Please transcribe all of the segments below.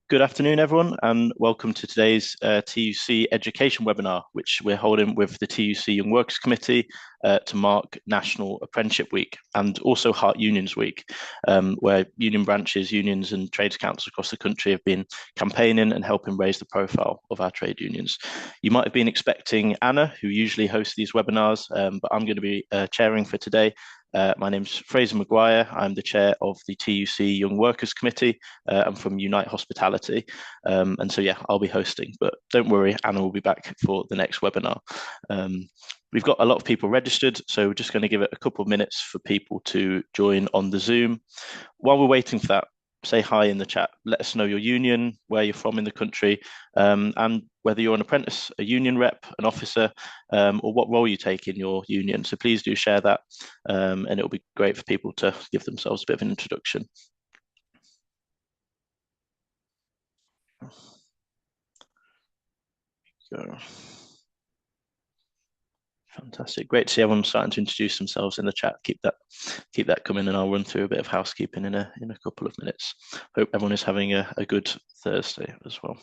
Good afternoon, everyone, and welcome to today's TUC education webinar, which we're holding with the TUC Young Workers Committee to mark National Apprenticeship Week and also Heart Unions Week, where union branches, unions and trades councils across the country have been campaigning and helping raise the profile of our trade unions. You might have been expecting Anna, who usually hosts these webinars, but I'm going to be chairing for today. My name's Fraser Maguire. I'm the chair of the TUC Young Workers Committee. I'm from Unite Hospitality. And so, yeah, I'll be hosting, but don't worry, Anna will be back for the next webinar. We've got a lot of people registered, so we're just going to give it a couple of minutes for people to join on the Zoom. While we're waiting for that, say hi in the chat. Let us know your union, where you're from in the country, and whether you're an apprentice, a union rep, an officer, or what role you take in your union. So please do share that, and it'll be great for people to give themselves a bit of an introduction. Go. Fantastic. Great to see everyone starting to introduce themselves in the chat. Keep that coming, and I'll run through a bit of housekeeping in a couple of minutes. Hope everyone is having a good Thursday as well.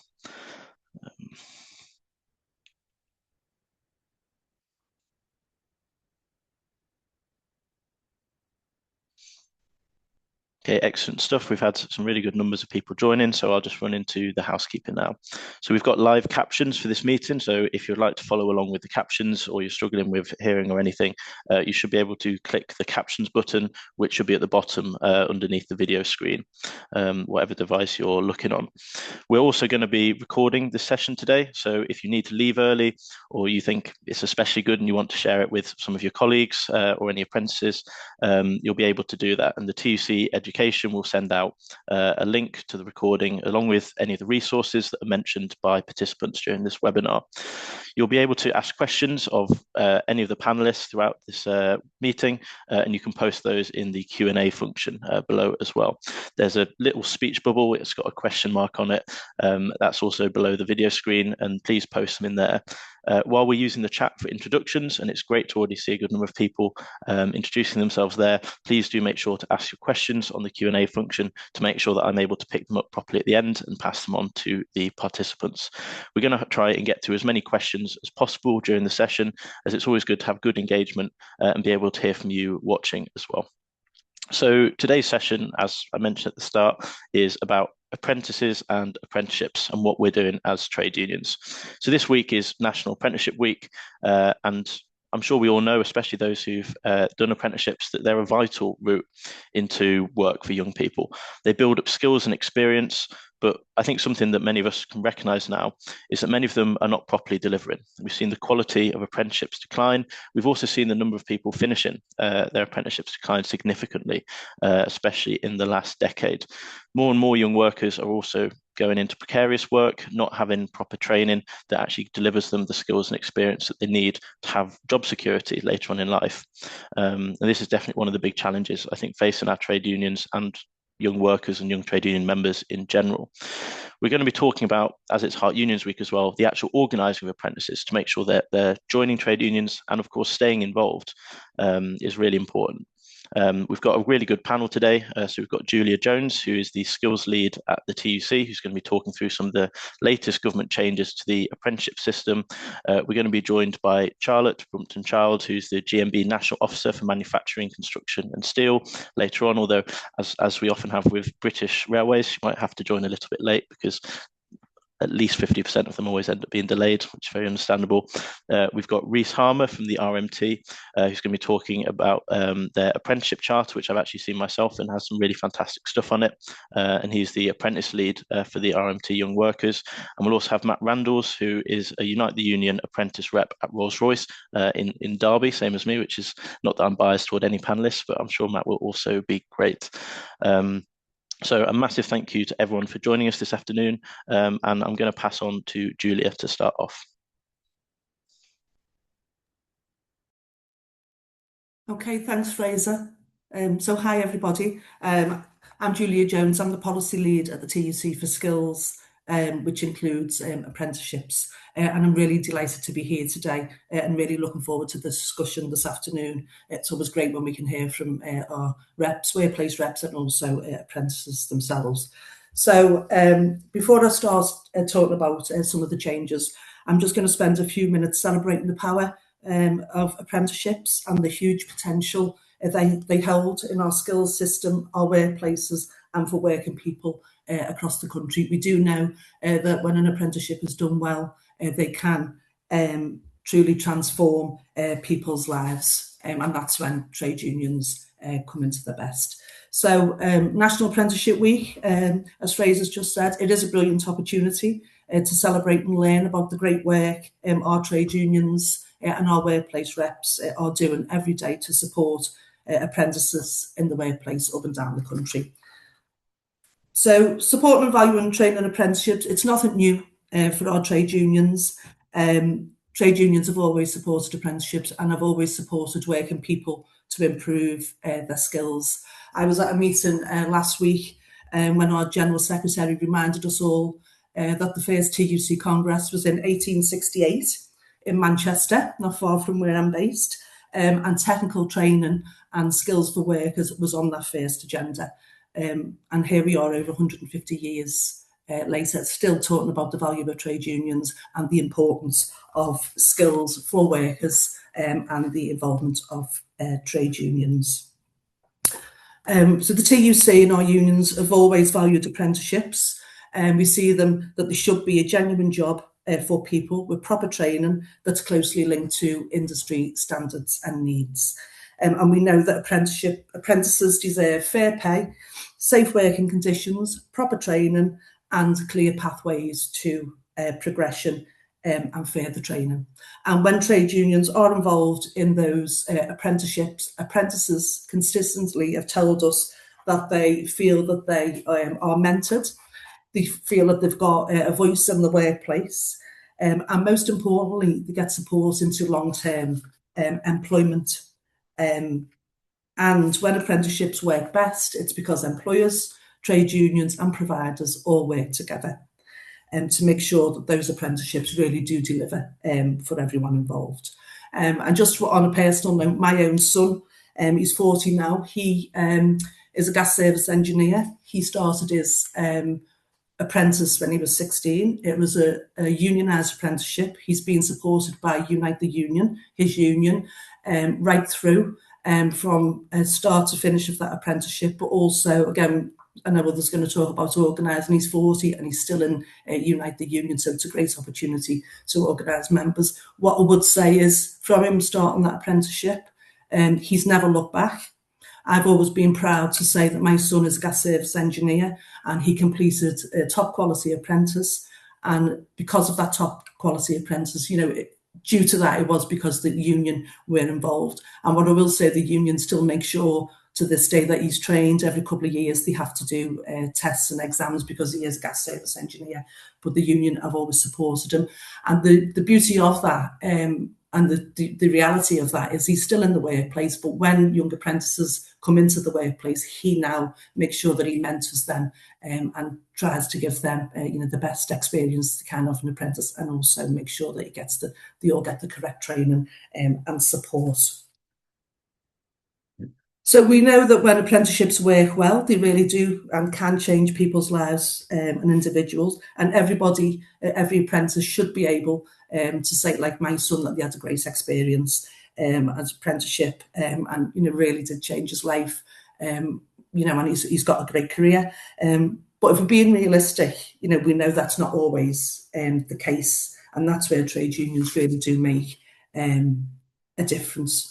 Okay, excellent stuff. We've had some really good numbers of people joining, so I'll just run into the housekeeping now. So we've got live captions for this meeting, so if you'd like to follow along with the captions or you're struggling with hearing or anything, you should be able to click the captions button, which should be at the bottom underneath the video screen, whatever device you're looking on. We're also going to be recording this session today, so if you need to leave early or you think it's especially good and you want to share it with some of your colleagues or any apprentices, you'll be able to do that. And the TUC Education will send out a link to the recording along with any of the resources that are mentioned by participants during this webinar. You'll be able to ask questions of any of the panelists throughout this meeting, and you can post those in the Q&A function below as well. There's a little speech bubble, it's got a question mark on it. That's also below the video screen, and please post them in there. While we're using the chat for introductions, and it's great to already see a good number of people introducing themselves there, please do make sure to ask your questions on the Q&A function to make sure that I'm able to pick them up properly at the end and pass them on to the participants. We're going to try and get through as many questions as possible during the session, as it's always good to have good engagement and be able to hear from you watching as well. So today's session, as I mentioned at the start, is about apprentices and apprenticeships and what we're doing as trade unions. So this week is National Apprenticeship Week, and I'm sure we all know, especially those who've done apprenticeships, that they're a vital route into work for young people. They build up skills and experience, but I think something that many of us can recognise now is that many of them are not properly delivering. We've seen the quality of apprenticeships decline. We've also seen the number of people finishing their apprenticeships decline significantly, especially in the last decade. More and more young workers are also going into precarious work, not having proper training that actually delivers them the skills and experience that they need to have job security later on in life. And this is definitely one of the big challenges, I think, facing our trade unions and young workers and young trade union members in general. We're going to be talking about, as it's Heart Unions Week as well, the actual organising of apprentices to make sure that they're joining trade unions and, of course, staying involved is really important. We've got a really good panel today. So we've got Julia Jones, who is the skills lead at the TUC, who's going to be talking through some of the latest government changes to the apprenticeship system. We're going to be joined by Charlotte Brumpton-Child, who's the GMB National Officer for Manufacturing, Construction and Steel later on, although as we often have with British Railways, she might have to join a little bit late because at least 50% of them always end up being delayed, which is very understandable. We've got Rhys Harmer from the RMT, who's going to be talking about their apprenticeship charter, which I've actually seen myself and has some really fantastic stuff on it. And he's the apprentice lead for the RMT Young Workers. And we'll also have Matt Randalls, who is a Unite the Union apprentice rep at Rolls-Royce in Derby, same as me, which is not that I'm biased toward any panelists, but I'm sure Matt will also be great. So a massive thank you to everyone for joining us this afternoon, and I'm going to pass on to Julia to start off. Okay, thanks, Fraser. So hi, everybody. I'm Julia Jones. I'm the policy lead at the TUC for Skills, which includes apprenticeships. And I'm really delighted to be here today and really looking forward to the discussion this afternoon. It's always great when we can hear from our reps, workplace reps, and also apprentices themselves. So before I start talking about some of the changes, I'm just going to spend a few minutes celebrating the power of apprenticeships and the huge potential they hold in our skills system, our workplaces, and for working people across the country. We do know that when an apprenticeship is done well, they can truly transform people's lives, and that's when trade unions come into their best. So National Apprenticeship Week, as Fraser's just said, it is a brilliant opportunity to celebrate and learn about the great work our trade unions and our workplace reps are doing every day to support apprentices in the workplace up and down the country. So supporting and valuing training apprenticeships, it's nothing new for our trade unions. Trade unions have always supported apprenticeships and have always supported working people to improve their skills. I was at a meeting last week when our General Secretary reminded us all that the first TUC Congress was in 1868 in Manchester, not far from where I'm based, and technical training and skills for workers was on that first agenda. And here we are over 150 years later, still talking about the value of trade unions and the importance of skills for workers and the involvement of trade unions. So the TUC and our unions have always valued apprenticeships, and we see them that they should be a genuine job for people with proper training that's closely linked to industry standards and needs. And we know that apprentices deserve fair pay, safe working conditions, proper training, and clear pathways to progression and further training. And when trade unions are involved in those apprenticeships, apprentices consistently have told us that they feel that they are mentored, they feel that they've got a voice in the workplace, and most importantly, they get support into long-term employment. And when apprenticeships work best, it's because employers, trade unions and providers all work together to make sure that those apprenticeships really do deliver for everyone involved. And just on a personal note, my own son, he's 40 now, he is a gas service engineer. He started his apprentice when he was 16. It was a unionised apprenticeship. He's been supported by Unite the Union, his union, right through from start to finish of that apprenticeship, but also, again, I know others going to talk about organise, and he's 40 and he's still in Unite the Union, so it's a great opportunity to organise members. What I would say is, from him starting that apprenticeship, he's never looked back. I've always been proud to say that my son is a gas service engineer and he completed a top quality apprentice. And because of that top quality apprentice, due to that, it was because the union were involved. And what I will say, the union still makes sure to this day that he's trained. Every couple of years they have to do tests and exams because he is a gas service engineer, but the union have always supported him. And the beauty of that and the reality of that is he's still in the workplace, but when young apprentices come into the workplace, he now makes sure that he mentors them and tries to give them the best experience they can of an apprentice, and also make sure that they all get the correct training and support. So we know that when apprenticeships work well, they really do and can change people's lives and individuals. And everybody, every apprentice should be able to say, like my son, that they had a great experience as apprenticeship and really did change his life. And he's got a great career. But if we're being realistic, we know that's not always the case, and that's where trade unions really do make a difference.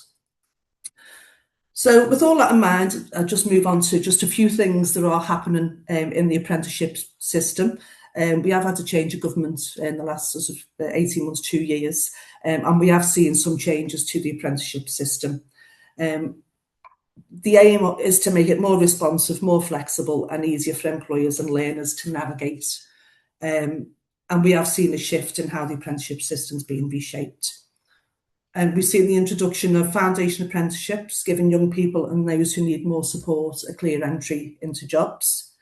So with all that in mind, I'll just move on to just a few things that are happening in the apprenticeship system. We have had a change of government in the last sort of 18 months, 2 years, and we have seen some changes to the apprenticeship system. The aim is to make it more responsive, more flexible and easier for employers and learners to navigate. And we have seen a shift in how the apprenticeship system is being reshaped. And we've seen the introduction of foundation apprenticeships, giving young people and those who need more support a clear entry into jobs.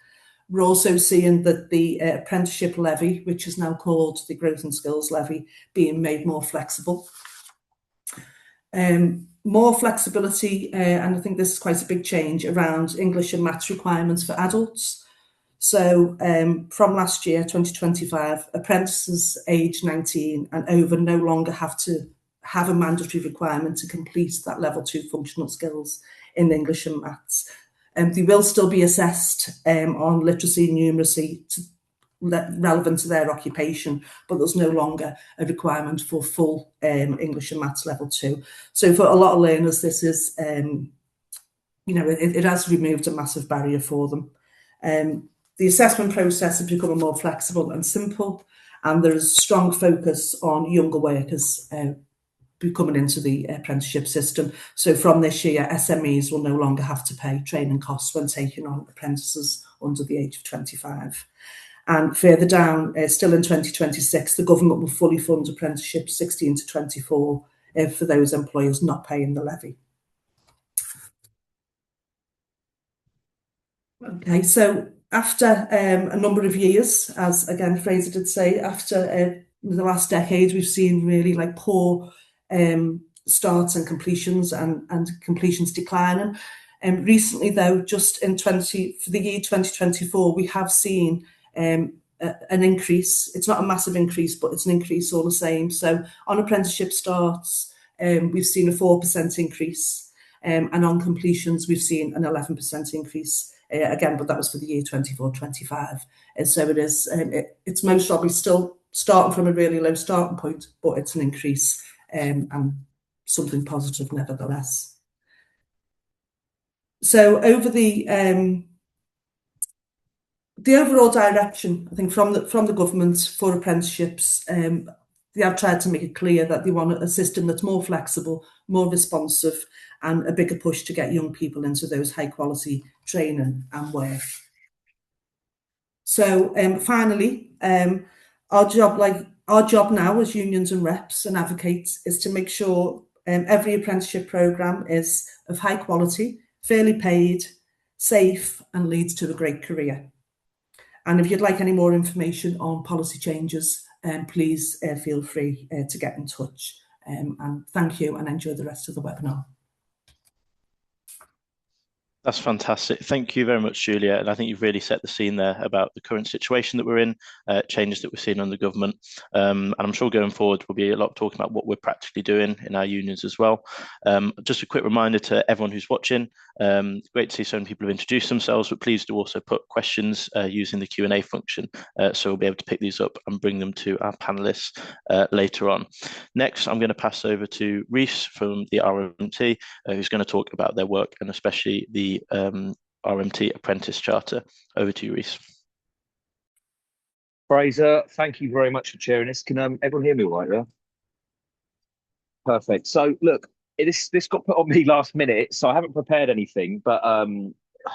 We're also seeing that the apprenticeship levy, which is now called the Growth and Skills Levy, being made more flexible. More flexibility, and I think this is quite a big change, around English and maths requirements for adults. So from last year, 2025, apprentices aged 19 and over no longer have to have a mandatory requirement to complete that level 2 functional skills in English and maths. They will still be assessed on literacy and numeracy relevant to their occupation, but there's no longer a requirement for full English and maths level 2. So for a lot of learners, this is, it has removed a massive barrier for them. The assessment process has become more flexible and simple, and there is a strong focus on younger workers coming into the apprenticeship system. So from this year, SMEs will no longer have to pay training costs when taking on apprentices under the age of 25. And further down, still in 2026, the government will fully fund apprenticeships 16 to 24 for those employers not paying the levy. Okay, so after a number of years, as again Fraser did say, after the last decade, we've seen really like poor starts and completions and completions declining. Recently, though, just for the year 2024, we have seen an increase. It's not a massive increase, but it's an increase all the same. So on apprenticeship starts, we've seen a 4% increase, and on completions, we've seen an 11% increase. Again, but that was for the year 24-25. And so it is, it's most probably still starting from a really low starting point, but it's an increase and something positive nevertheless. So over the overall direction, I think from the government for apprenticeships, they have tried to make it clear that they want a system that's more flexible, more responsive, and a bigger push to get young people into those high quality training and work. So finally, our job now as unions and reps and advocates is to make sure every apprenticeship programme is of high quality, fairly paid, safe, and leads to a great career. And if you'd like any more information on policy changes, please feel free to get in touch. And thank you, and enjoy the rest of the webinar. That's fantastic. Thank you very much, Julia. And I think you've really set the scene there about the current situation that we're in, changes that we're seeing on the government. And I'm sure going forward, we'll be a lot talking about what we're practically doing in our unions as well. Just a quick reminder to everyone who's watching, great to see so many people have introduced themselves, but please do also put questions using the Q&A function. So we'll be able to pick these up and bring them to our panelists later on. Next, I'm going to pass over to Reese from the RMT, who's going to talk about their work and especially the RMT Apprentice Charter. Over to you, Reese. Fraser, thank you very much for chairing this. Can everyone hear me all right there? Perfect. So look, this got put on me last minute, so I haven't prepared anything, but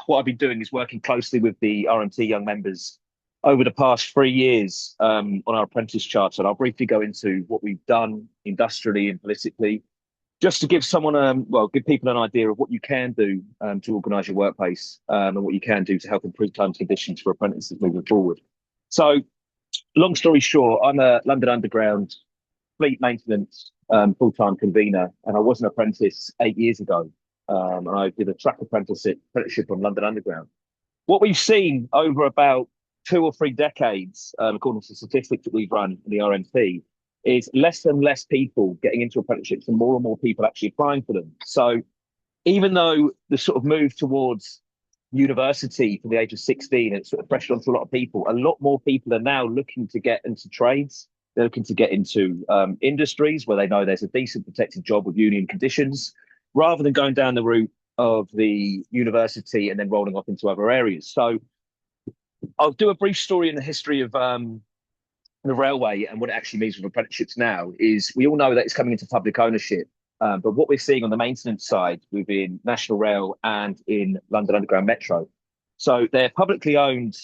what I've been doing is working closely with the RMT young members over the past 3 years on our Apprentice Charter. And I'll briefly go into what we've done industrially and politically, just to give someone, give people an idea of what you can do to organise your workplace and what you can do to help improve terms and conditions for apprentices moving forward. So, long story short, I'm a London Underground fleet maintenance full-time convener, and I was an apprentice 8 years ago, and I did a track apprenticeship on London Underground. What we've seen over about 2 or 3 decades, according to statistics that we've run in the RMT, is less and less people getting into apprenticeships and more people actually applying for them. So even though the sort of move towards university from the age of 16, it's sort of pressured onto a lot of people, a lot more people are now looking to get into trades. They're looking to get into industries where they know there's a decent protected job with union conditions, rather than going down the route of the university and then rolling off into other areas. So I'll do a brief story in the history of the railway and what it actually means with apprenticeships now. Is we all know that it's coming into public ownership, but what we're seeing on the maintenance side within National Rail and in London Underground Metro, so they're publicly owned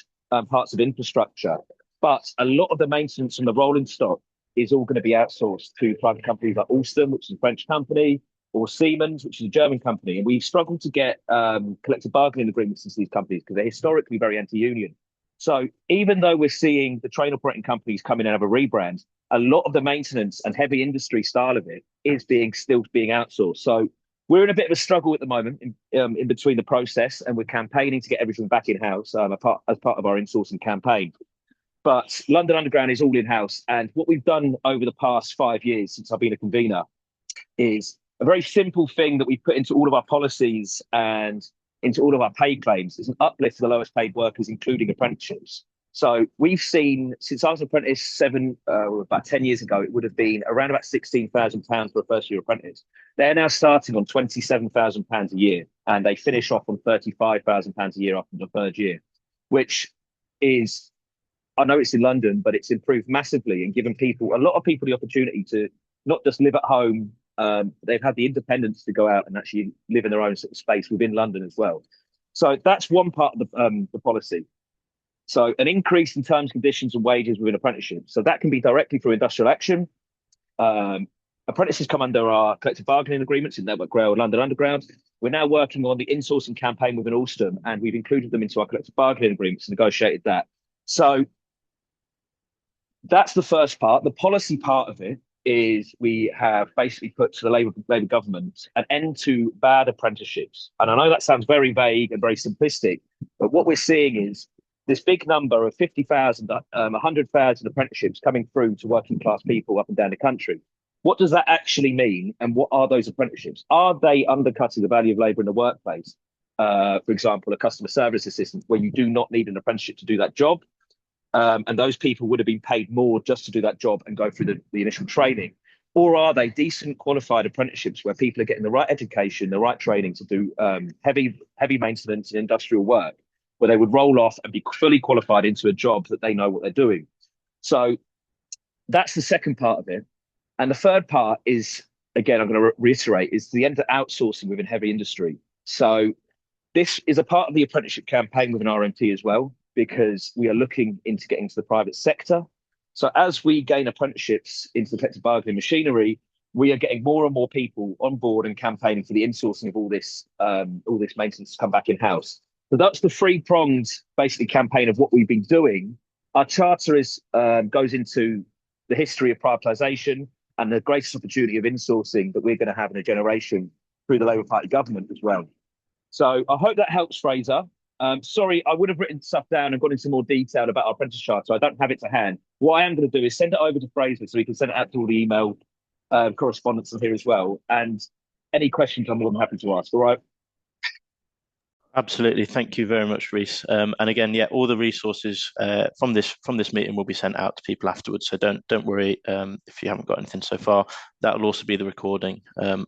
parts of infrastructure, but a lot of the maintenance on the rolling stock is all going to be outsourced to private companies like Alstom, which is a French company, or Siemens, which is a German company. And we've struggled to get collective bargaining agreements into these companies because they're historically very anti-union. So even though we're seeing the train operating companies come in and have a rebrand, a lot of the maintenance and heavy industry style of it is still being outsourced. So We're in a bit of a struggle at the moment in between the process, and we're campaigning to get everything back in-house as part of our insourcing campaign. But London Underground is all in-house, and what we've done over the past 5 years since I've been a convener is a very simple thing that we put into all of our policies and into all of our pay claims is an uplift for the lowest paid workers, including apprenticeships. So we've seen, since I was an apprentice about 10 years ago, it would have been around about £16,000 for a first year apprentice. They're now starting on £27,000 a year, and they finish off on £35,000 a year after the third year, which is, I know it's in London, but it's improved massively and given a lot of people the opportunity to not just live at home. They've had the independence to go out and actually live in their own sort of space within London as well. So that's one part of the policy. So an increase in terms, conditions and wages within apprenticeships. So that can be directly through industrial action. Apprentices come under our collective bargaining agreements in Network Rail and London Underground. We're now working on the insourcing campaign within Alstom, and we've included them into our collective bargaining agreements and negotiated that. So that's the first part. The policy part of it is we have basically put to the Labour government an end to bad apprenticeships. And I know that sounds very vague and very simplistic, but what we're seeing is this big number of 50,000, 100,000 apprenticeships coming through to working class people up and down the country. What does that actually mean? And what are those apprenticeships? Are they undercutting the value of labour in the workplace? For example, a customer service assistant, where you do not need an apprenticeship to do that job. And those people would have been paid more just to do that job and go through the initial training. Or are they decent qualified apprenticeships where people are getting the right education, the right training to do heavy maintenance and industrial work, where they would roll off and be fully qualified into a job that they know what they're doing? So that's the second part of it. And the third part is, again, I'm going to reiterate, is the end of outsourcing within heavy industry. So this is a part of the apprenticeship campaign within RMT as well, because we are looking into getting to the private sector. So as we gain apprenticeships into the collective bargaining machinery, we are getting more and more people on board and campaigning for the insourcing of all this maintenance to come back in-house. So that's the three-pronged, basically, campaign of what we've been doing. Our charter goes into the history of privatisation and the greatest opportunity of insourcing that we're going to have in a generation through the Labour Party government as well. So I hope that helps, Fraser. Sorry, I would have written stuff down and gone into more detail about our apprentice charter. I don't have it to hand. What I am going to do is send it over to Fraser so he can send it out to all the email correspondence here as well. And any questions, I'm more than happy to ask. All right. Absolutely, thank you very much, Rhys. And again, yeah, all the resources from this meeting will be sent out to people afterwards. So don't worry if you haven't got anything so far. That will also be the recording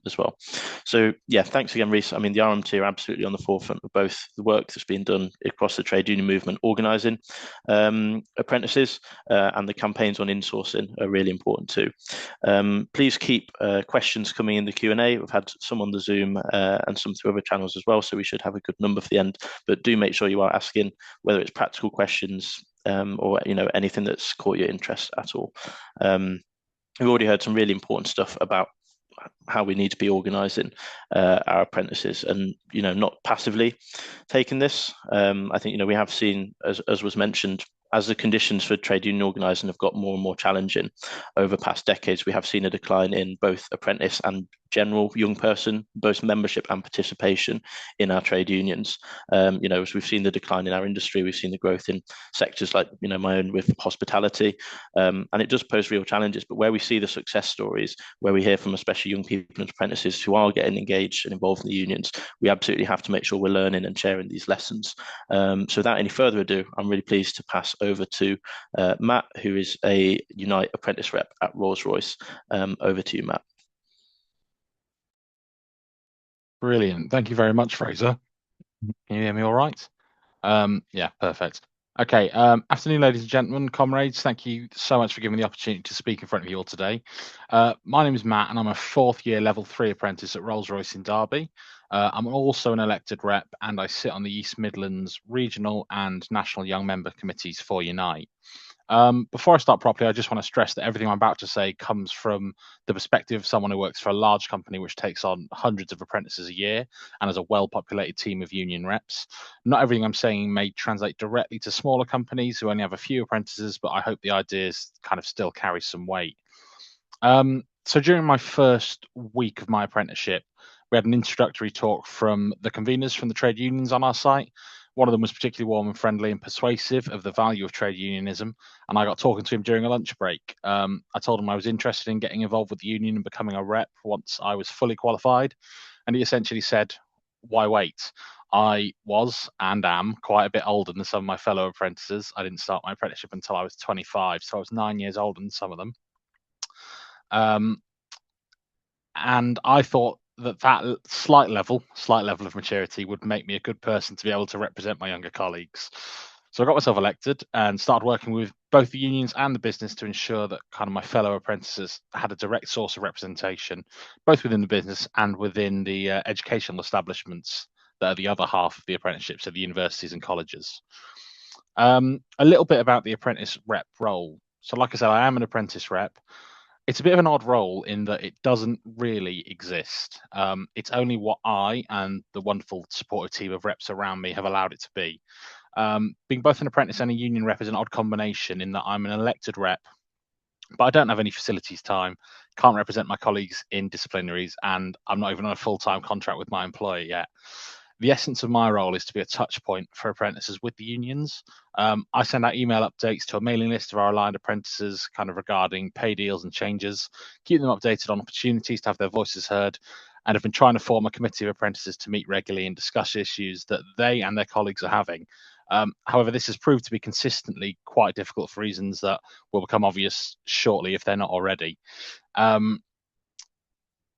as well. So yeah, thanks again, Rhys. I mean, the RMT are absolutely on the forefront of both the work that's been done across the trade union movement, organising apprentices, and the campaigns on insourcing are really important too. Please keep questions coming in the Q&A. We've had some on the Zoom and some through other channels as well, so we should have a good number for the end. But do make sure you are asking, whether it's practical questions or anything that's caught your interest at all. We've already heard some really important stuff about how we need to be organising our apprentices and not passively taking this. I think we have seen, as was mentioned, as the conditions for trade union organising have got more and more challenging over past decades, we have seen a decline in both apprentice and general young person, both membership and participation in our trade unions. As we've seen the decline in our industry, we've seen the growth in sectors like my own with hospitality, and it does pose real challenges. But where we see the success stories, where we hear from especially young people and apprentices who are getting engaged and involved in the unions, we absolutely have to make sure we're learning and sharing these lessons. So without any further ado, I'm really pleased to pass over to Matt, who is a Unite apprentice rep at Rolls-Royce. Over to you, Matt. Brilliant. Thank you very much, Fraser. Can you hear me all right? Yeah, perfect. Okay. Afternoon, ladies and gentlemen, comrades. Thank you so much for giving me the opportunity to speak in front of you all today. My name is Matt, and I'm a fourth year level 3 apprentice at Rolls-Royce in Derby. I'm also an elected rep, and I sit on the East Midlands Regional and National Young Member Committees for Unite. Before I start properly, I just want to stress that everything I'm about to say comes from the perspective of someone who works for a large company which takes on hundreds of apprentices a year and has a well-populated team of union reps. Not everything I'm saying may translate directly to smaller companies who only have a few apprentices, but I hope the ideas kind of still carry some weight. So during my first week of my apprenticeship, We had an introductory talk from the conveners from the trade unions on our site. One of them was particularly warm and friendly and persuasive of the value of trade unionism, and I got talking to him during a lunch break. I told him I was interested in getting involved with the union and becoming a rep once I was fully qualified, and he essentially said, "Why wait?" I was and am quite a bit older than some of my fellow apprentices. I didn't start my apprenticeship until I was 25, so I was 9 years older than some of them. And I thought that slight level of maturity would make me a good person to be able to represent my younger colleagues. So I got myself elected and started working with both the unions and the business to ensure that kind of my fellow apprentices had a direct source of representation, both within the business and within the educational establishments that are the other half of the apprenticeships, so the universities and colleges. A little bit about the apprentice rep role. So like I said, I am an apprentice rep. It's a bit of an odd role in that it doesn't really exist. It's only what I and the wonderful supportive team of reps around me have allowed it to be. Being both an apprentice and a union rep is an odd combination in that I'm an elected rep, but I don't have any facilities time, can't represent my colleagues in disciplinaries, and I'm not even on a full-time contract with my employer yet. The essence of my role is to be a touch point for apprentices with the unions. I send out email updates to a mailing list of our aligned apprentices, kind of regarding pay deals and changes, keep them updated on opportunities to have their voices heard, and have been trying to form a committee of apprentices to meet regularly and discuss issues that they and their colleagues are having. However, this has proved to be consistently quite difficult for reasons that will become obvious shortly if they're not already.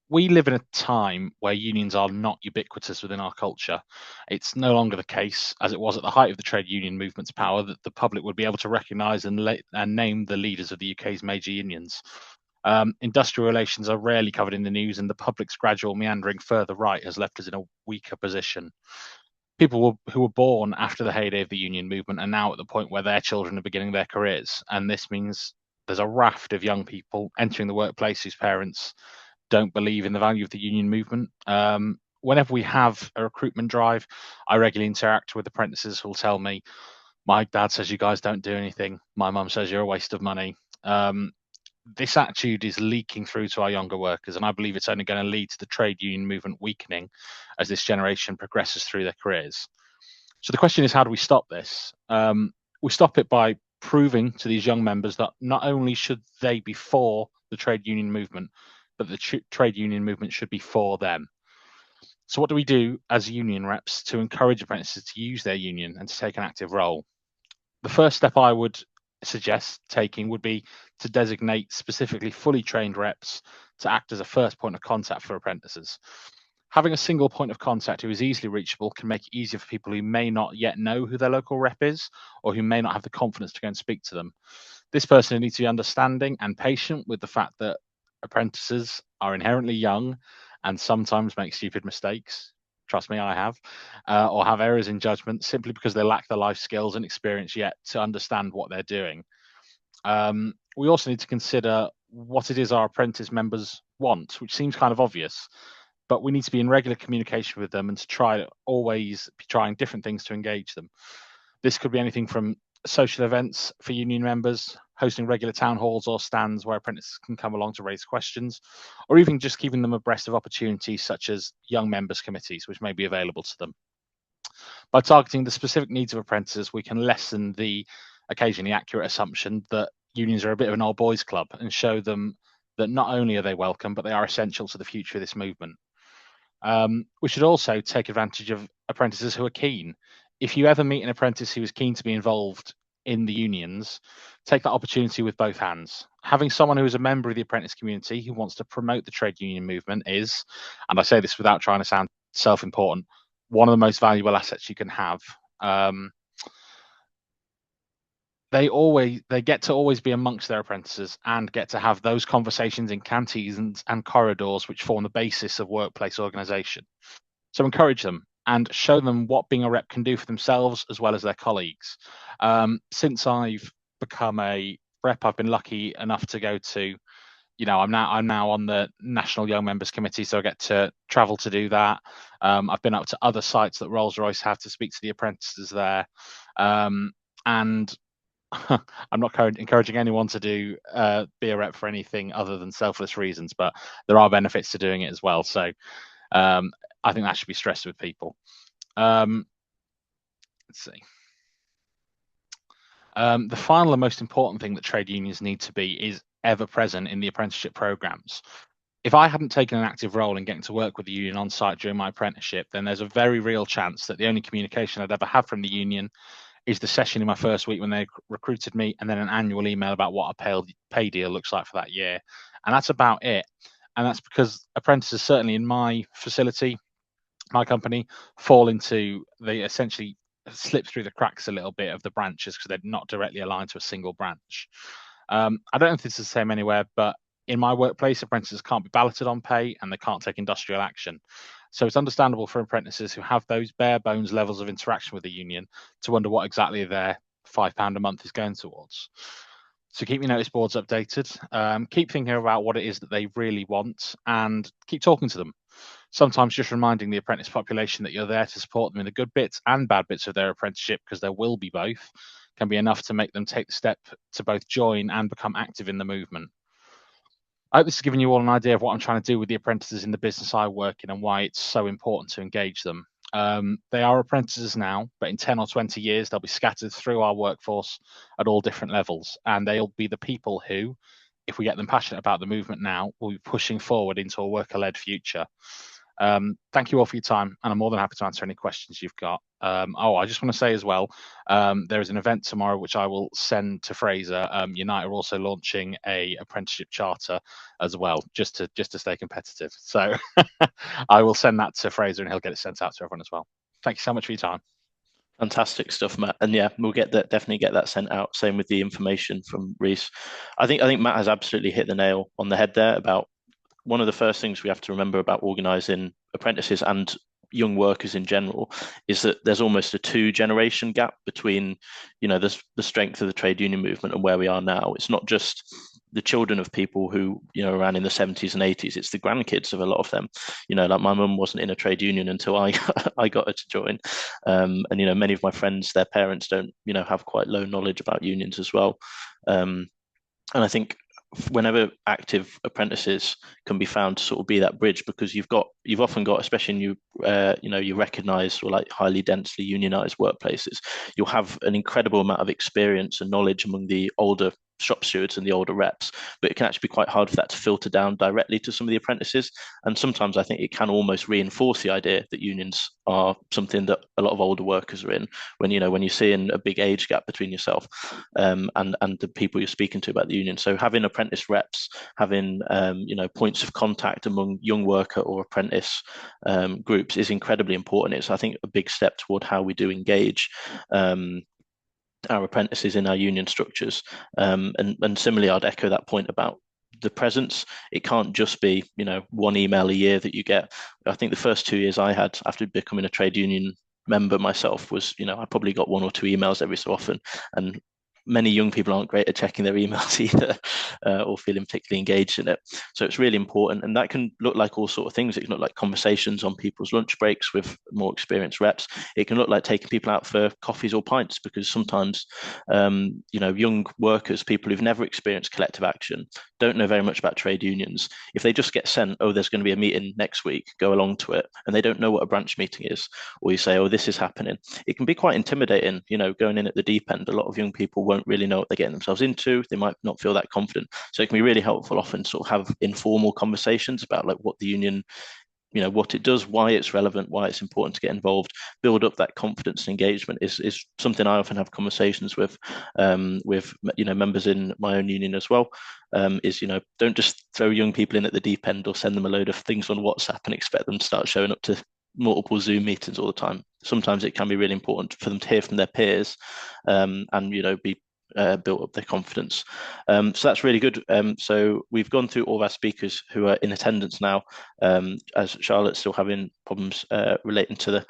We live in a time where unions are not ubiquitous within our culture. It's no longer the case, as it was at the height of the trade union movement's power, that the public would be able to recognise and name the leaders of the UK's major unions. Industrial relations are rarely covered in the news, and the public's gradual meandering further right has left us in a weaker position. People who were born after the heyday of the union movement are now at the point where their children are beginning their careers, and this means there's a raft of young people entering the workplace whose parents don't believe in the value of the union movement. Whenever we have a recruitment drive, I regularly interact with apprentices who will tell me, my dad says you guys don't do anything. My mum says you're a waste of money. This attitude is leaking through to our younger workers, and I believe it's only going to lead to the trade union movement weakening as this generation progresses through their careers. So the question is, how do we stop this? We stop it by proving to these young members that not only should they be for the trade union movement, but the trade union movement should be for them. So what do we do as union reps to encourage apprentices to use their union and to take an active role? The first step I would suggest taking would be to designate specifically fully trained reps to act as a first point of contact for apprentices. Having a single point of contact who is easily reachable can make it easier for people who may not yet know who their local rep is, or who may not have the confidence to go and speak to them. This person needs to be understanding and patient with the fact that apprentices are inherently young and sometimes make stupid mistakes. Trust me, I have, or have errors in judgment simply because they lack the life skills and experience yet to understand what they're doing. We also need to consider what it is our apprentice members want, which seems kind of obvious, but we need to be in regular communication with them and to always be trying different things to engage them. This could be anything from social events for union members, hosting regular town halls or stands where apprentices can come along to raise questions, or even just keeping them abreast of opportunities such as young members committees, which may be available to them. By targeting the specific needs of apprentices, we can lessen the occasionally accurate assumption that unions are a bit of an old boys club and show them that not only are they welcome, but they are essential to the future of this movement. We should also take advantage of apprentices who are keen. If you ever meet an apprentice who is keen to be involved in the unions, take that opportunity with both hands. Having someone who is a member of the apprentice community who wants to promote the trade union movement is, and I say this without trying to sound self-important, one of the most valuable assets you can have. They get to always be amongst their apprentices and get to have those conversations in canteens and corridors which form the basis of workplace organisation. So encourage them and show them what being a rep can do for themselves as well as their colleagues. Since I've become a rep, I've been lucky enough to go to, I'm now on the National Young Members Committee, so I get to travel to do that. I've been up to other sites that Rolls-Royce have to speak to the apprentices there, and I'm not encouraging anyone to be a rep for anything other than selfless reasons, but there are benefits to doing it as well. So I think that should be stressed with people. Let's see. The final and most important thing that trade unions need to be is ever present in the apprenticeship programs. If I hadn't taken an active role in getting to work with the union on site during my apprenticeship, then there's a very real chance that the only communication I'd ever have from the union is the session in my first week when they recruited me, and then an annual email about what a pay deal looks like for that year. And that's about it. And that's because apprentices, certainly in my facility, my company, fall into, they essentially slip through the cracks a little bit of the branches because they're not directly aligned to a single branch. I don't know if this is the same anywhere, but in my workplace, apprentices can't be balloted on pay and they can't take industrial action. So it's understandable for apprentices who have those bare bones levels of interaction with the union to wonder what exactly their £5 a month is going towards. So keep your notice boards updated, keep thinking about what it is that they really want, and keep talking to them. Sometimes just reminding the apprentice population that you're there to support them in the good bits and bad bits of their apprenticeship, because there will be both, can be enough to make them take the step to both join and become active in the movement. I hope this has given you all an idea of what I'm trying to do with the apprentices in the business I work in and why it's so important to engage them. They are apprentices now, but in 10 or 20 years, they'll be scattered through our workforce at all different levels. And they'll be the people who, if we get them passionate about the movement now, will be pushing forward into a worker-led future. Thank you all for your time, and I'm more than happy to answer any questions you've got. I just want to say as well, there is an event tomorrow which I will send to Fraser. Unite are also launching a apprenticeship charter as well, just to stay competitive. So I will send that to Fraser and he'll get it sent out to everyone as well. Thank you so much for your time. Fantastic stuff, Matt. And yeah, we'll definitely get that sent out. Same with the information from Reese. I think Matt has absolutely hit the nail on the head there about one of the first things we have to remember about organising apprentices and young workers in general is that there's almost a 2-generation gap between, the strength of the trade union movement and where we are now. It's not just the children of people who, around in the 70s and 80s, it's the grandkids of a lot of them. Like my mum wasn't in a trade union until I got her to join. And, many of my friends, their parents don't, have quite low knowledge about unions as well. And I think whenever active apprentices can be found to sort of be that bridge, because you've often got, especially in you recognised or like highly densely unionised workplaces, you'll have an incredible amount of experience and knowledge among the older shop stewards and the older reps, but it can actually be quite hard for that to filter down directly to some of the apprentices. And sometimes I think it can almost reinforce the idea that unions are something that a lot of older workers are in, when you're seeing a big age gap between yourself and the people you're speaking to about the union. So having apprentice reps, having points of contact among young worker or apprentice groups is incredibly important. It's, I think, a big step toward how we do engage our apprentices in our union structures. And similarly, I'd echo that point about the presence. It can't just be, one email a year that you get. I think the first 2 years I had after becoming a trade union member myself was, I probably got 1 or 2 emails every so often. And many young people aren't great at checking their emails either, or feeling particularly engaged in it. So it's really important. And that can look like all sorts of things. It can look like conversations on people's lunch breaks with more experienced reps. It can look like taking people out for coffees or pints, because sometimes, young workers, people who've never experienced collective action, don't know very much about trade unions. If they just get sent, there's going to be a meeting next week, go along to it, and they don't know what a branch meeting is, or you say, this is happening, it can be quite intimidating, going in at the deep end. A lot of young people won't really know what they're getting themselves into. They might not feel that confident. So it can be really helpful often to sort of have informal conversations about like what the union, what it does, why it's relevant, why it's important to get involved, build up that confidence and engagement is something I often have conversations with members in my own union as well. Don't just throw young people in at the deep end or send them a load of things on WhatsApp and expect them to start showing up to multiple Zoom meetings all the time. Sometimes it can be really important for them to hear from their peers, and be built up their confidence. So that's really good. So we've gone through all of our speakers who are in attendance now, as Charlotte's still having problems relating to the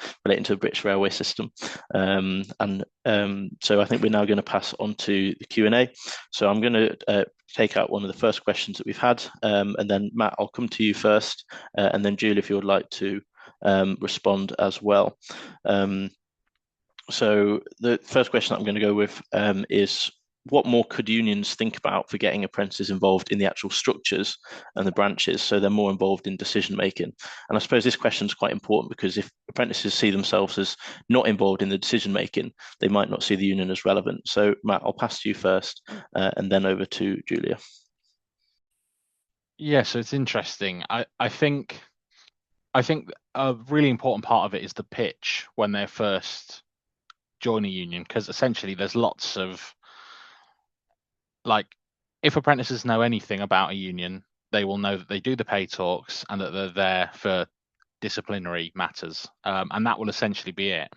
British railway system. So I think we're now going to pass on to the Q&A. So I'm going to take out one of the first questions that we've had, and then Matt, I'll come to you first, and then Julie, if you would like to respond as well. So the first question I'm going to go with is what more could unions think about for getting apprentices involved in the actual structures and the branches, so they're more involved in decision making? And I suppose this question is quite important, because if apprentices see themselves as not involved in the decision making, they might not see the union as relevant. So Matt, I'll pass to you first, and then over to Julia. Yeah, so it's interesting. I think a really important part of it is the pitch when they're first join a union, because essentially there's lots of, like, if apprentices know anything about a union, they will know that they do the pay talks and that they're there for disciplinary matters, and that will essentially be it.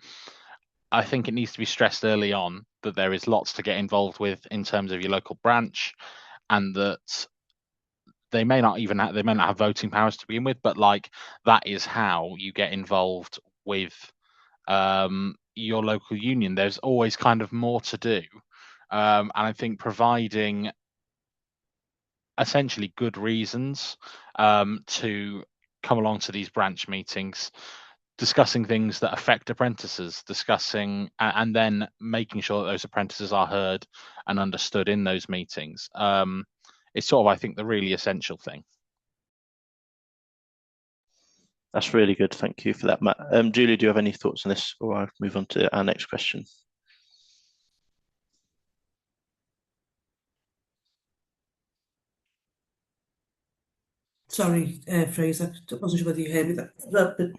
I think it needs to be stressed early on that there is lots to get involved with in terms of your local branch, and that they may not have voting powers to begin with, but like, that is how you get involved with your local union. There's always kind of more to do, and I think providing essentially good reasons to come along to these branch meetings, discussing things that affect apprentices, and then making sure that those apprentices are heard and understood in those meetings. It's sort of, I think, the really essential thing. That's really good. Thank you for that, Matt. Julia, do you have any thoughts on this, or I'll move on to our next question? Sorry, Fraser, I wasn't sure whether you heard me. The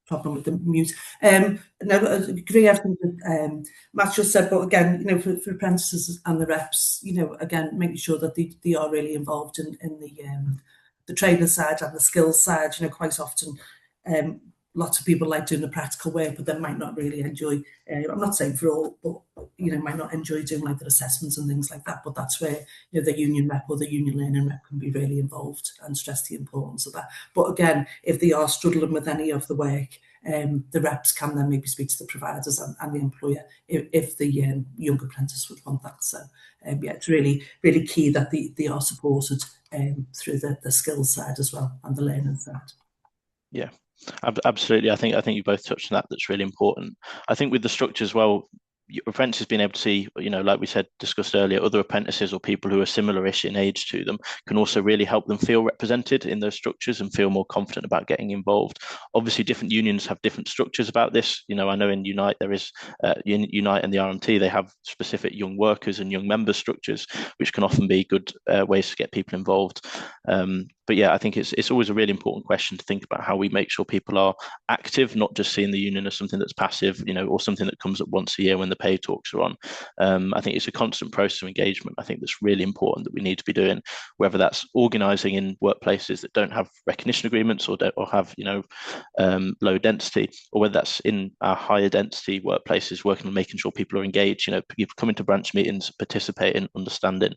problem with the mute. No, I agree everything that Matt just said, but again, for apprentices and the reps, again, making sure that they are really involved in the trainer side and the skills side. Quite often, lots of people like doing the practical work, but they might not really enjoy. I'm not saying for all, but might not enjoy doing like the assessments and things like that. But that's where the union rep or the union learning rep can be really involved and stress the importance of that. But again, if they are struggling with any of the work, the reps can then maybe speak to the providers and the employer if the young apprentice would want that. So yeah, it's really, really key that they are supported through the skills side as well and the learning side. Yeah, absolutely. I think you both touched on that. That's really important. I think with the structure as well, apprentices being able to see, like we said, discussed earlier, other apprentices or people who are similar-ish in age to them can also really help them feel represented in those structures and feel more confident about getting involved. Obviously, different unions have different structures about this. I know in Unite there is Unite and the RMT, they have specific young workers and young members structures, which can often be good ways to get people involved. But yeah, I think it's always a really important question to think about how we make sure people are active, not just seeing the union as something that's passive, or something that comes up once a year when the pay talks are on. I think it's a constant process of engagement. I think that's really important that we need to be doing, whether that's organising in workplaces that don't have recognition agreements or have low density, or whether that's in our higher density workplaces, working on making sure people are engaged. People coming to branch meetings, participating, understanding,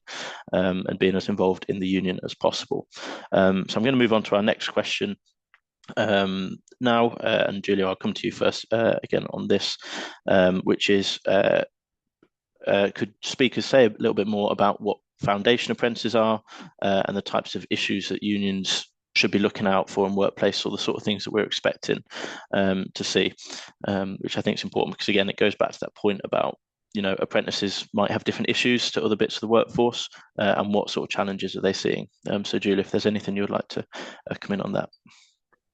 and being as involved in the union as possible. So I'm going to move on to our next question now, and Julia, I'll come to you first again on this, which is, could speakers say a little bit more about what foundation apprentices are and the types of issues that unions should be looking out for in workplace, or the sort of things that we're expecting to see, which I think is important, because again, it goes back to that point about apprentices might have different issues to other bits of the workforce, and what sort of challenges are they seeing. So Julia, if there's anything you would like to come in on that.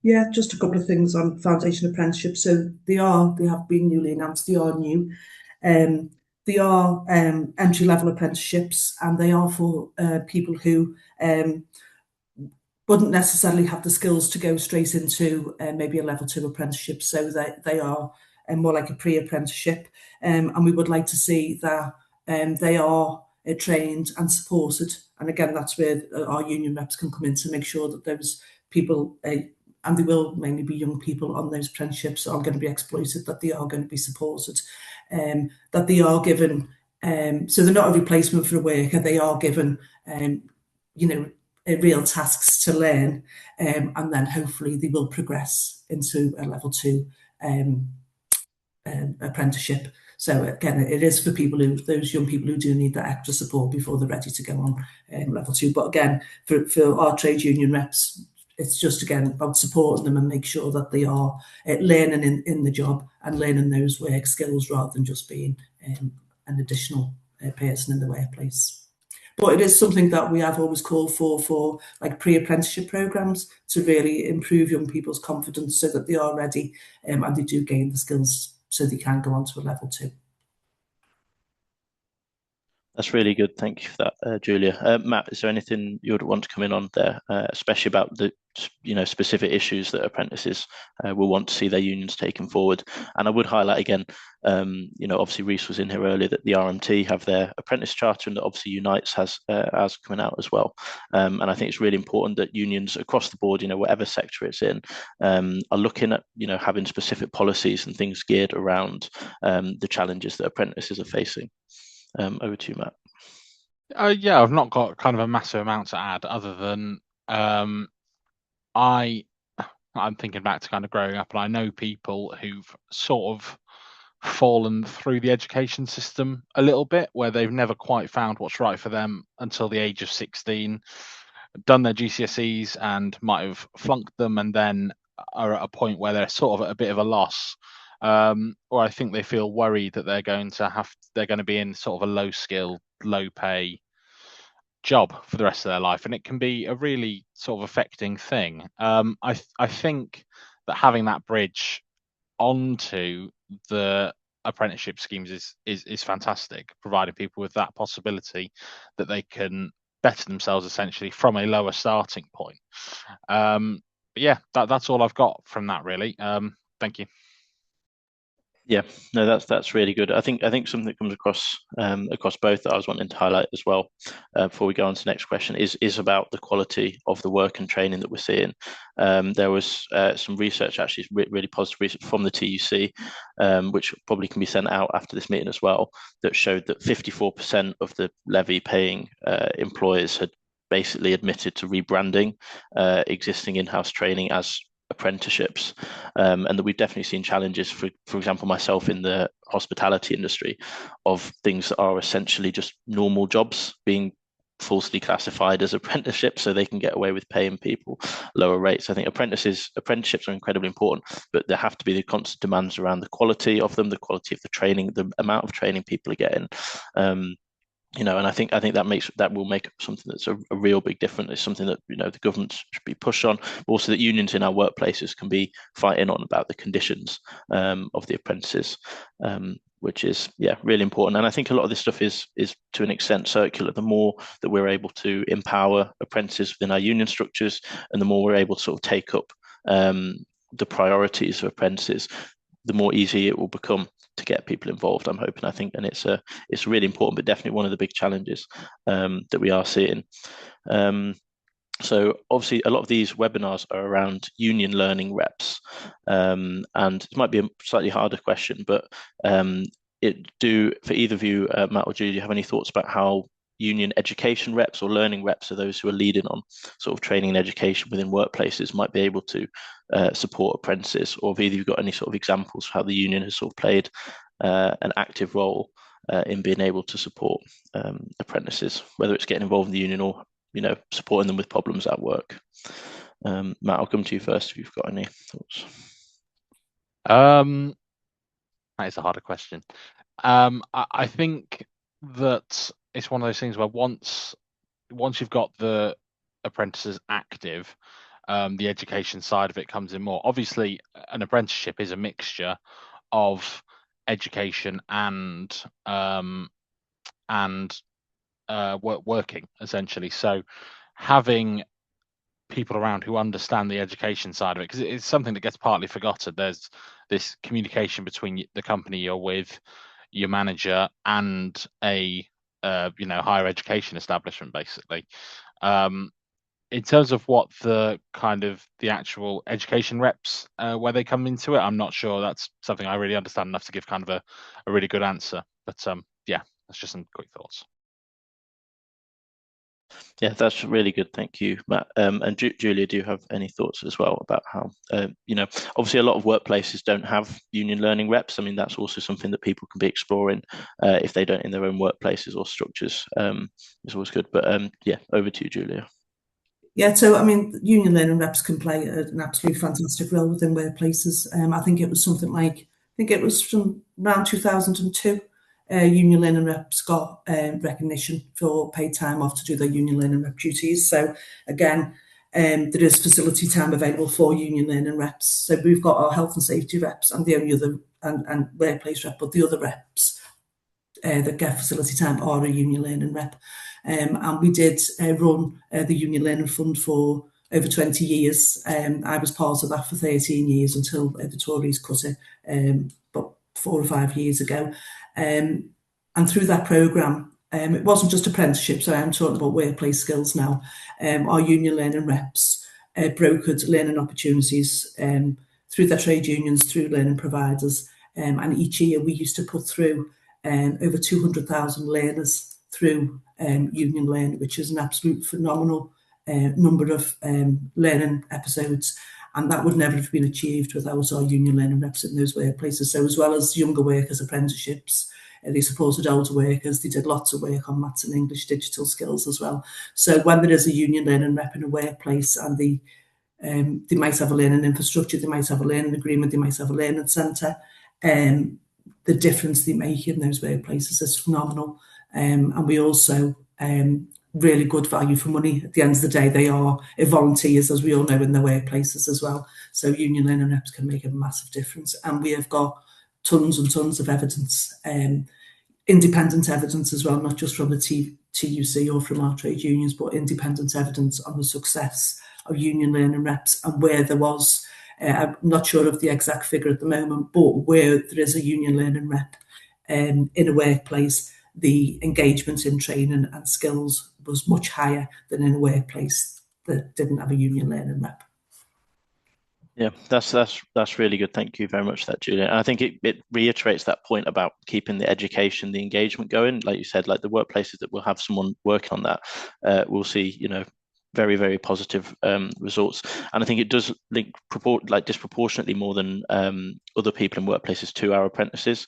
Yeah, just a couple of things on foundation apprenticeships. So they have been newly announced. They are new. They are entry-level apprenticeships, and they are for people who wouldn't necessarily have the skills to go straight into maybe a level 2 apprenticeship. So they are more like a pre-apprenticeship, and we would like to see that they are trained and supported. And again, that's where our union reps can come in to make sure that those people, and they will mainly be young people on those apprenticeships, are going to be exploited, that they are going to be supported, that they are given, so they're not a replacement for a worker, they are given, real tasks to learn, and then hopefully they will progress into a level 2 apprenticeship. So again, it is for those young people who do need that extra support before they're ready to go on level 2. But again, for our trade union reps, it's just, again, about supporting them and make sure that they are learning in the job and learning those work skills, rather than just being an additional person in the workplace. But it is something that we have always called for like pre-apprenticeship programs to really improve young people's confidence so that they are ready and they do gain the skills so they can go on to a level 2. That's really good. Thank you for that, Julia. Matt, is there anything you would want to come in on there, especially about the specific issues that apprentices will want to see their unions taken forward? And I would highlight again, obviously Reece was in here earlier, that the RMT have their apprentice charter, and that obviously Unites has coming out as well. And I think it's really important that unions across the board, whatever sector it's in, are looking at having specific policies and things geared around the challenges that apprentices are facing. Over to you, Matt. Yeah, I've not got kind of a massive amount to add other than I'm thinking back to kind of growing up, and I know people who've sort of fallen through the education system a little bit, where they've never quite found what's right for them until the age of 16, done their GCSEs and might have flunked them, and then are at a point where they're sort of at a bit of a loss. Or I think they feel worried that they're going to be in sort of a low skill, low pay job for the rest of their life, and it can be a really sort of affecting thing. I think that having that bridge onto the apprenticeship schemes is fantastic, providing people with that possibility that they can better themselves essentially from a lower starting point. But yeah, that's all I've got from that really. Thank you. Yeah, no, that's really good. I think something that comes across both that I was wanting to highlight as well before we go on to the next question is about the quality of the work and training that we're seeing. There was some research, actually really positive research from the TUC, which probably can be sent out after this meeting as well, that showed that 54% of the levy paying employers had basically admitted to rebranding existing in-house training as apprenticeships, and that we've definitely seen challenges, for example, myself in the hospitality industry, of things that are essentially just normal jobs being falsely classified as apprenticeships so they can get away with paying people lower rates. I think apprenticeships are incredibly important, but there have to be the constant demands around the quality of them, the quality of the training, the amount of training people are getting. And I think that will make something that's a real big difference. It's something that the government should be pushed on, but also that unions in our workplaces can be fighting on about the conditions of the apprentices, which is really important. And I think a lot of this stuff is to an extent circular. The more that we're able to empower apprentices within our union structures, and the more we're able to sort of take up the priorities of apprentices, the more easy it will become to get people involved, I'm hoping. I think, and it's really important, but definitely one of the big challenges that we are seeing. So obviously a lot of these webinars are around union learning reps, and it might be a slightly harder question, but for either of you, Matt or Julie, do you have any thoughts about how union education reps or learning reps, are those who are leading on sort of training and education within workplaces, might be able to support apprentices? Or have either of you got any sort of examples of how the union has sort of played an active role in being able to support apprentices, whether it's getting involved in the union or supporting them with problems at work? Matt, I'll come to you first if you've got any thoughts. That is a harder question. I think that it's one of those things where once you've got the apprentices active, the education side of it comes in more. Obviously, an apprenticeship is a mixture of education and working essentially. So having people around who understand the education side of it, because it's something that gets partly forgotten. There's this communication between the company you're with, your manager, and a higher education establishment, basically. In terms of what the actual education reps, where they come into it, I'm not sure that's something I really understand enough to give kind of a really good answer. But yeah, that's just some quick thoughts. Yeah, that's really good. Thank you, Matt. And Julia, do you have any thoughts as well about how, obviously a lot of workplaces don't have union learning reps. I mean, that's also something that people can be exploring if they don't in their own workplaces or structures. It's always good. But yeah, over to you, Julia. Yeah, so I mean, union learning reps can play an absolutely fantastic role within workplaces. I think it was something like, from around 2002 union learning reps got recognition for paid time off to do their union learning rep duties. So again, there is facility time available for union learning reps. So we've got our health and safety reps and the only other and workplace rep, but the other reps that get facility time are a union learning rep. And we did run the Union Learning Fund for over 20 years. I was part of that for 13 years until the Tories cut it about 4 or 5 years ago. And through that programme, it wasn't just apprenticeships, so I'm talking about workplace skills now. Our union learning reps brokered learning opportunities through their trade unions, through learning providers. And each year we used to put through over 200,000 learners through union learning, which is an absolute phenomenal number of learning episodes, and that would never have been achieved without our union learning reps in those workplaces. So as well as younger workers apprenticeships, they supported older workers, they did lots of work on maths and English digital skills as well. So when there is a union learning rep in a workplace and they might have a learning infrastructure, they might have a learning agreement, they might have a learning centre, the difference they make in those workplaces is phenomenal. And we also really good value for money. At the end of the day, they are volunteers, as we all know, in their workplaces as well. So union learning reps can make a massive difference. And we have got tons and tons of evidence, independent evidence as well, not just from the TUC or from our trade unions, but independent evidence on the success of union learning reps and where there was, I'm not sure of the exact figure at the moment, but where there is a union learning rep in a workplace, the engagement in training and skills was much higher than in a workplace that didn't have a union learning rep. Yeah, that's really good. Thank you very much for that, Julia. And I think it reiterates that point about keeping the education, the engagement going. Like you said, like the workplaces that will have someone working on that, we'll see, very, very positive results. And I think it does link disproportionately more than other people in workplaces to our apprentices.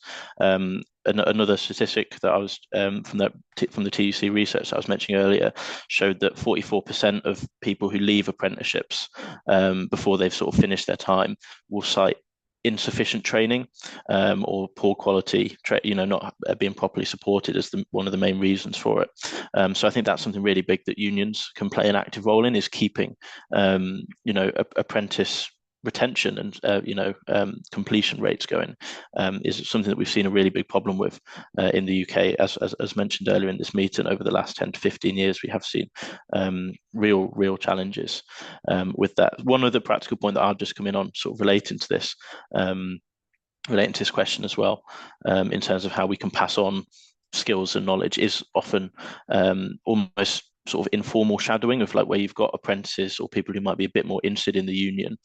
Another statistic that I was from the TUC research that I was mentioning earlier showed that 44% of people who leave apprenticeships before they've sort of finished their time will cite insufficient training or poor quality, not being properly supported as one of the main reasons for it. So I think that's something really big that unions can play an active role in, is keeping, apprentice retention and completion rates going, is something that we've seen a really big problem with in the UK. As mentioned earlier in this meeting, over the last 10 to 15 years, we have seen real challenges with that. One other practical point that I'll just come in on, sort of relating to this question as well, in terms of how we can pass on skills and knowledge, is often almost sort of informal shadowing of, like, where you've got apprentices or people who might be a bit more interested in the union,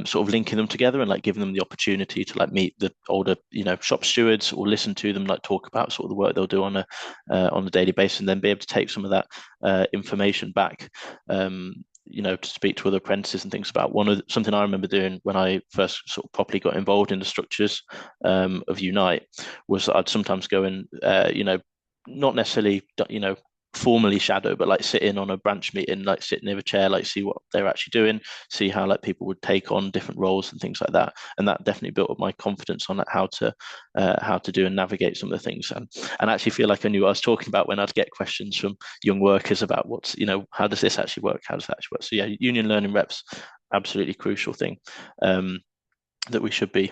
sort of linking them together and like giving them the opportunity to like meet the older, shop stewards, or listen to them like talk about sort of the work they'll do on a daily basis, and then be able to take some of that information back, to speak to other apprentices and things about. Something I remember doing when I first sort of properly got involved in the structures of Unite was that I'd sometimes go and, not necessarily, formally shadow, but like sit in on a branch meeting, like sit near a chair, like see what they're actually doing, see how like people would take on different roles and things like that. And that definitely built up my confidence on like how to do and navigate some of the things, and actually feel like I knew what I was talking about when I'd get questions from young workers about what's, how does this actually work, how does that actually work. So yeah, union learning reps, absolutely crucial thing that we should be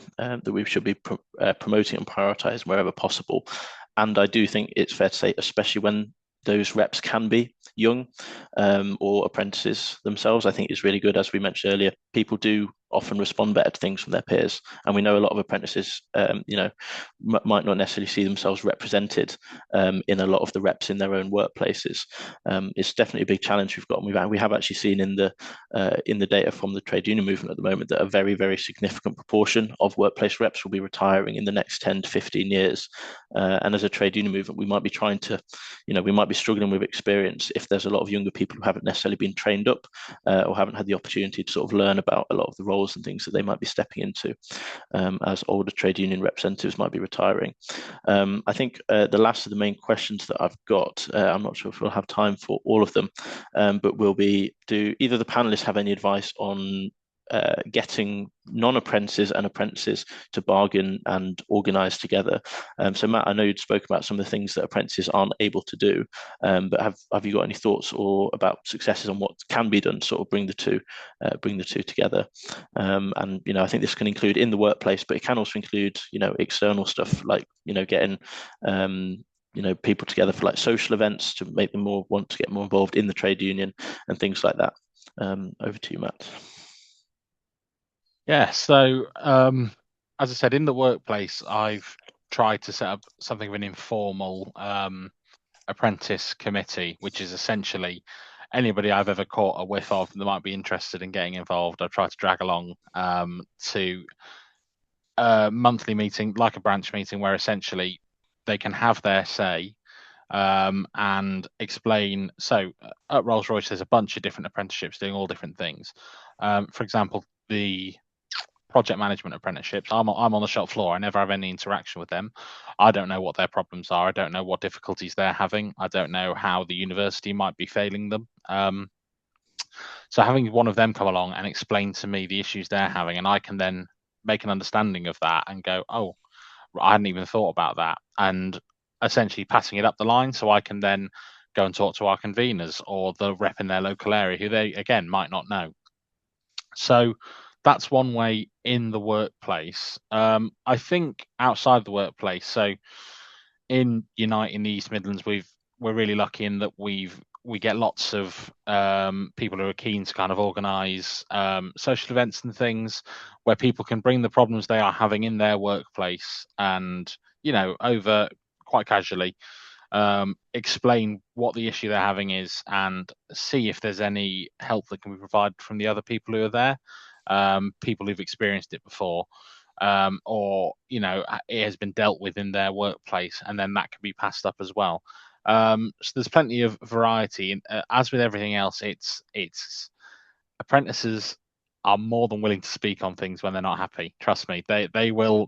promoting and prioritizing wherever possible. And I do think it's fair to say, especially when those reps can be young or apprentices themselves, I think it's really good. As we mentioned earlier, people do often respond better to things from their peers, and we know a lot of apprentices might not necessarily see themselves represented in a lot of the reps in their own workplaces. It's definitely a big challenge we've got, and we have actually seen in the data from the trade union movement at the moment that a very, very significant proportion of workplace reps will be retiring in the next 10 to 15 years. And as a trade union movement, we might be trying to, we might be struggling with experience if there's a lot of younger people who haven't necessarily been trained up or haven't had the opportunity to sort of learn about a lot of the roles and things that they might be stepping into, as older trade union representatives might be retiring. I think the last of the main questions that I've got, I'm not sure if we'll have time for all of them, but will be, do either of the panelists have any advice on getting non-apprentices and apprentices to bargain and organise together. So Matt, I know you'd spoke about some of the things that apprentices aren't able to do, but have you got any thoughts or about successes on what can be done to sort of bring the two together? And I think this can include in the workplace, but it can also include external stuff like getting people together for like social events to make them want to get more involved in the trade union and things like that. Over to you, Matt. Yeah, so as I said, in the workplace, I've tried to set up something of an informal apprentice committee, which is essentially anybody I've ever caught a whiff of that might be interested in getting involved. I've tried to drag along to a monthly meeting, like a branch meeting, where essentially they can have their say and explain. So at Rolls-Royce, there's a bunch of different apprenticeships doing all different things. For example, the project management apprenticeships, I'm on the shop floor. I never have any interaction with them. I don't know what their problems are. I don't know what difficulties they're having. I don't know how the university might be failing them. So having one of them come along and explain to me the issues they're having, and I can then make an understanding of that and go, oh, I hadn't even thought about that, and essentially passing it up the line so I can then go and talk to our conveners or the rep in their local area who they, again, might not know. So that's one way in the workplace. I think outside the workplace, so in Unite in the East Midlands, we're really lucky in that we get lots of people who are keen to kind of organise social events and things where people can bring the problems they are having in their workplace and, over quite casually explain what the issue they're having is and see if there's any help that can be provided from the other people who are there, people who've experienced it before, or it has been dealt with in their workplace, and then that can be passed up as well. So there's plenty of variety, and as with everything else, it's apprentices are more than willing to speak on things when they're not happy. Trust me, they will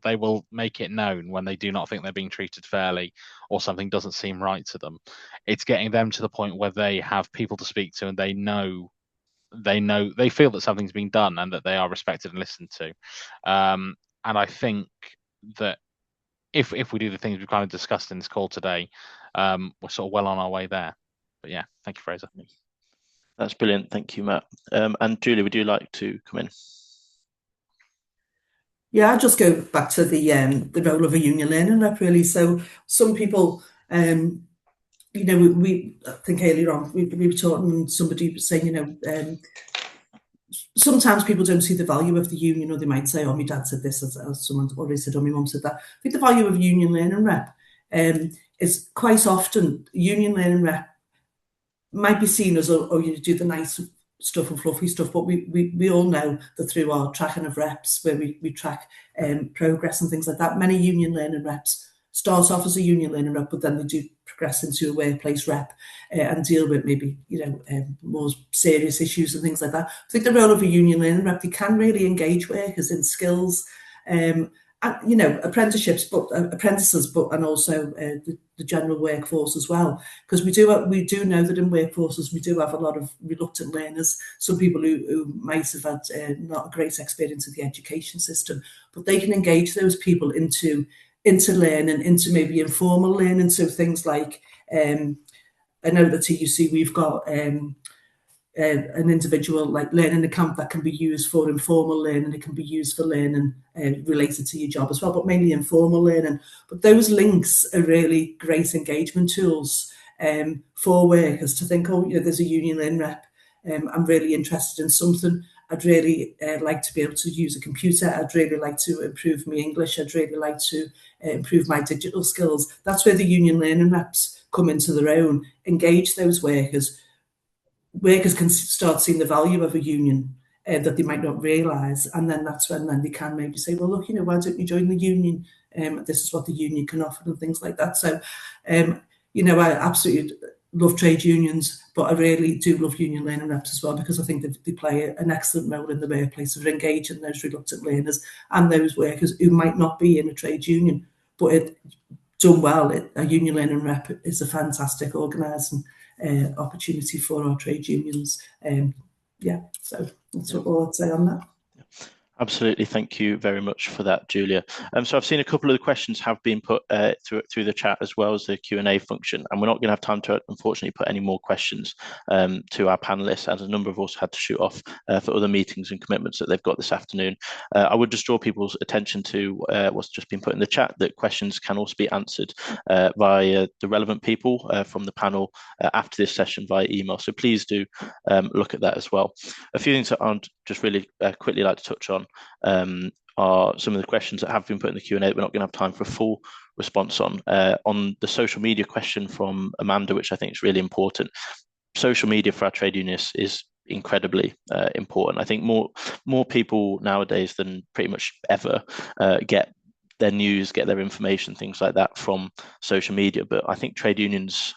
make it known when they do not think they're being treated fairly or something doesn't seem right to them. It's getting them to the point where they have people to speak to and they feel that something's been done and that they are respected and listened to. And I think that if we do the things we've kind of discussed in this call today, we're sort of well on our way there. But yeah, thank you, Fraser. That's brilliant. Thank you, Matt. And Julie, would you like to come in? Yeah, I'll just go back to the role of a union learning rep, really. So some people, we I think earlier on we were talking and somebody was saying, sometimes people don't see the value of the union, or they might say, oh, my dad said this, as someone already said, or my mum said that. I think the value of a union learning rep is quite often union learning rep might be seen as, oh, you do the nice stuff and fluffy stuff, but we all know that through our tracking of reps, where we track progress and things like that, many union learning reps start off as a union learning rep, but then they do progress into a workplace rep and deal with maybe more serious issues and things like that. I think the role of a union learning rep, they can really engage workers in skills, apprenticeships, but apprentices, and also the general workforce as well. Because we do know that in workforces we do have a lot of reluctant learners. Some people who might have had not a great experience of the education system, but they can engage those people into learning, into maybe informal learning. So things like I know at the TUC we've got an individual like learning account that can be used for informal learning. It can be used for learning related to your job as well, but mainly informal learning. But those links are really great engagement tools for workers to think, oh, there's a union learning rep. I'm really interested in something. I'd really like to be able to use a computer. I'd really like to improve my English. I'd really like to improve my digital skills. That's where the union learning reps come into their own, engage those workers. Workers can start seeing the value of a union that they might not realise, and then that's when they can maybe say, well, look, why don't you join the union? This is what the union can offer and things like that. So, I absolutely love trade unions, but I really do love union learning reps as well, because I think they play an excellent role in the workplace of engaging those reluctant learners and those workers who might not be in a trade union, but done well, a union learning rep is a fantastic organising opportunity for our trade unions. So that's all I'd say on that. Absolutely. Thank you very much for that, Julia. So I've seen a couple of the questions have been put through the chat as well as the Q&A function, and we're not going to have time to, unfortunately, put any more questions to our panelists, as a number have also had to shoot off for other meetings and commitments that they've got this afternoon. I would just draw people's attention to what's just been put in the chat, that questions can also be answered via the relevant people from the panel after this session via email. So please do look at that as well. A few things that I'd just really quickly like to touch on are some of the questions that have been put in the Q&A that we're not going to have time for a full response on. On the social media question from Amanda, which I think is really important. Social media for our trade unionists is incredibly important. I think more people nowadays than pretty much ever get their news, get their information, things like that from social media. But I think trade unions,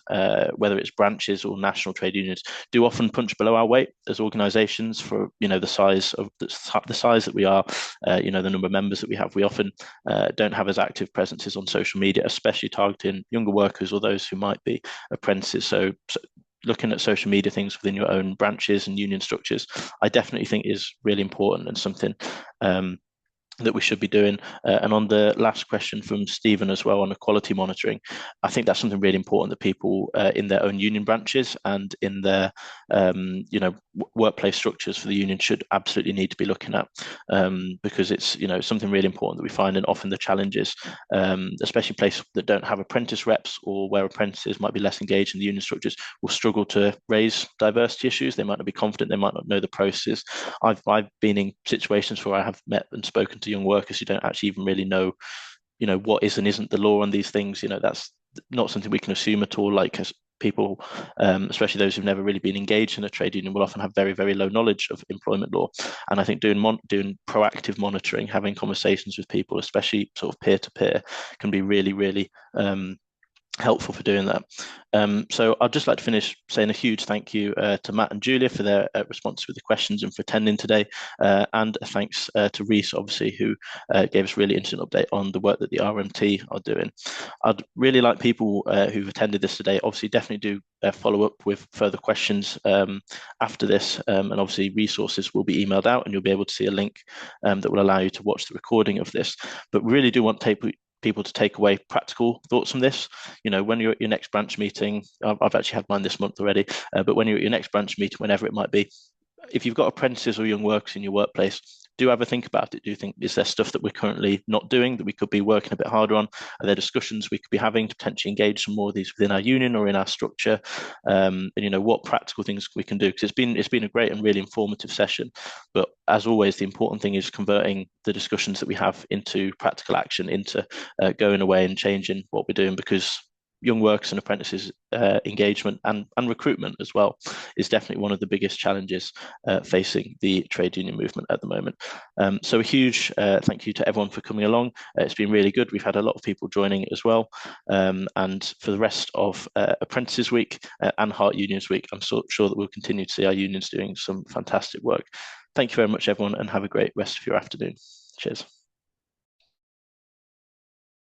whether it's branches or national trade unions, do often punch below our weight as organisations for the size that we are, the number of members that we have. We often don't have as active presences on social media, especially targeting younger workers or those who might be apprentices. So looking at social media things within your own branches and union structures, I definitely think is really important and something that we should be doing. And on the last question from Stephen as well on equality monitoring, I think that's something really important that people in their own union branches and in their workplace structures for the union should absolutely need to be looking at, because it's something really important that we find, and often the challenges, especially places that don't have apprentice reps or where apprentices might be less engaged in the union structures, will struggle to raise diversity issues. They might not be confident, they might not know the process. I've been in situations where I have met and spoken to young workers who don't actually even really know what is and isn't the law on these things. That's not something we can assume at all. Like, as people, especially those who've never really been engaged in a trade union, will often have very, very low knowledge of employment law. And I think doing proactive monitoring, having conversations with people, especially sort of peer to peer, can be really, really helpful for doing that. So I'd just like to finish saying a huge thank you to Matt and Julia for their responses with the questions and for attending today, and a thanks to Reese, obviously, who gave us a really interesting update on the work that the RMT are doing. I'd really like people who've attended this today, obviously definitely do follow up with further questions after this, and obviously resources will be emailed out and you'll be able to see a link that will allow you to watch the recording of this. But we really do want people to take away practical thoughts from this. When you're at your next branch meeting, I've actually had mine this month already, but when you're at your next branch meeting, whenever it might be, if you've got apprentices or young workers in your workplace, do have a think about it. Do you think, is there stuff that we're currently not doing that we could be working a bit harder on? Are there discussions we could be having to potentially engage some more of these within our union or in our structure? And what practical things we can do? Because it's been a great and really informative session. But as always, the important thing is converting the discussions that we have into practical action, into going away and changing what we're doing, because young workers and apprentices engagement and recruitment as well is definitely one of the biggest challenges facing the trade union movement at the moment. So a huge thank you to everyone for coming along. It's been really good. We've had a lot of people joining as well. And for the rest of Apprentices Week and Heart Unions Week, I'm sure that we'll continue to see our unions doing some fantastic work. Thank you very much, everyone, and have a great rest of your afternoon. Cheers.